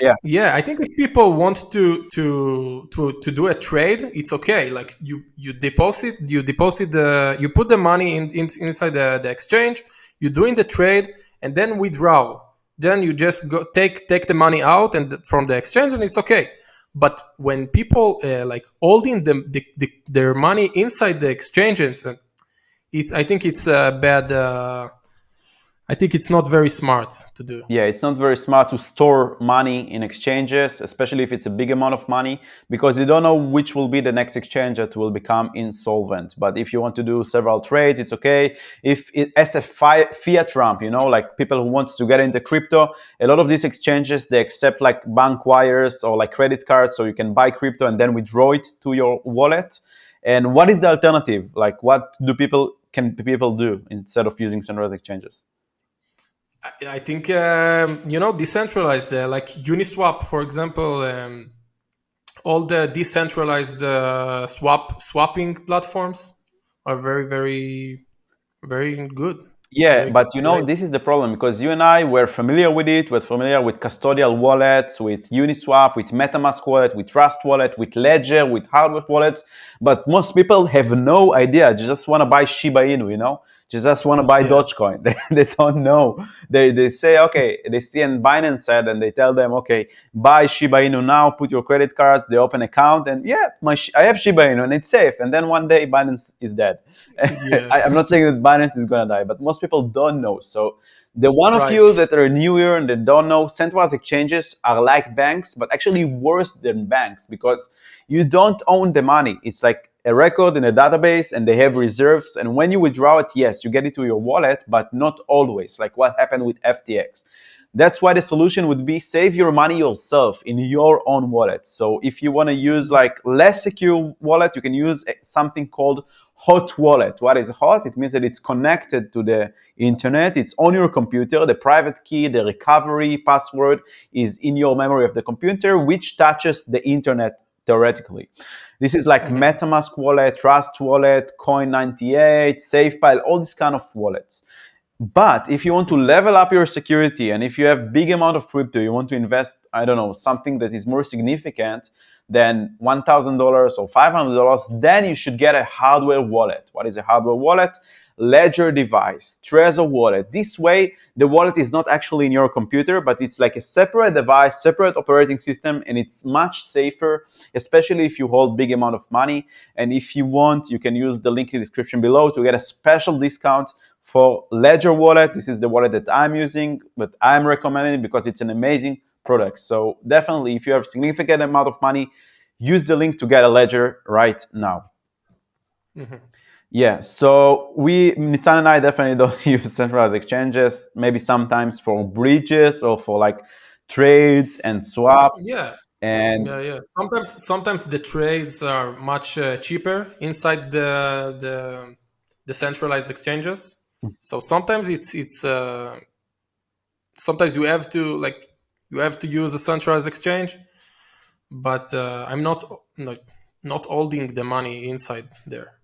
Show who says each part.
Speaker 1: Yeah,
Speaker 2: Yeah, I think if people want to do a trade, it's okay. Like you deposit you put the money inside the exchange, you're doing the trade, and then withdraw. Then you just go take the money out and from the exchange, and it's okay. But when people like holding their money inside the exchanges, I think it's a bad. I think it's not very smart to do.
Speaker 1: yeah, it's not very smart to store money in exchanges, especially if it's a big amount of money, because you don't know which will be the next exchange that will become insolvent. But if you want to do several trades, it's okay. If it, as a fiat ramp, like people who want to get into crypto, a lot of these exchanges, they accept like bank wires or like credit cards, so you can buy crypto and then withdraw it to your wallet. And what is the alternative? Like, what do people do instead of using centralized exchanges?
Speaker 2: I think decentralized, like Uniswap, for example, all the decentralized swapping platforms are very, very, very good,
Speaker 1: Yeah,
Speaker 2: very
Speaker 1: but
Speaker 2: great.
Speaker 1: this is the problem because you and I were familiar with it. We're familiar with custodial wallets, with Uniswap, with MetaMask wallet, with Trust wallet, with Ledger, with hardware wallets. But most people have no idea. They just want to buy Shiba Inu. They just want to buy
Speaker 2: Yeah,
Speaker 1: Dogecoin. They don't know. They say, okay, they see an Binance ad and they tell them, okay, buy Shiba Inu now, put your credit cards, they open account, and yeah, I have Shiba Inu and it's safe. And then one day Binance is dead.
Speaker 2: yeah,
Speaker 1: I'm not saying that Binance is going to die, but most people don't know. So the one of
Speaker 2: right.
Speaker 1: you that are new here and they don't know, centralized exchanges are like banks, but actually worse than banks because you don't own the money. It's like a record in a database and they have reserves. And when you withdraw it, yes, you get it to your wallet, but not always, like what happened with FTX. That's why the solution would be save your money yourself in your own wallet. So if you want to use like less secure wallet, you can use something called hot wallet. What is hot? It means that it's connected to the internet. It's on your computer. The private key, the recovery password is in your memory of the computer, which touches the internet theoretically. This is like
Speaker 2: Mhm.
Speaker 1: MetaMask wallet, Trust wallet, Coin98, SafePile, all these kind of wallets. But if you want to level up your security and if you have big amount of crypto, you want to invest, I don't know, something that is more significant than $1,000 or $500, then you should get a hardware wallet. What is a hardware wallet? Ledger device, Trezor wallet. This way, the wallet is not actually in your computer, but it's like a separate device, separate operating system, and it's much safer, especially if you hold big amount of money. And if you want, you can use the link in the description below to get a special discount for Ledger wallet. This is the wallet that I'm using, but I'm recommending because it's an amazing product. So definitely, if you have a significant amount of money, use the link to get a Ledger right now.
Speaker 2: Mhm.
Speaker 1: Yeah, so Nitzan and I definitely don't use centralized exchanges, maybe sometimes for bridges or for like trades and swaps.
Speaker 2: Yeah,
Speaker 1: And
Speaker 2: yeah, yeah. Sometimes the trades are much cheaper inside the centralized exchanges. So sometimes sometimes you have to use a centralized exchange, but I'm not holding the money inside there.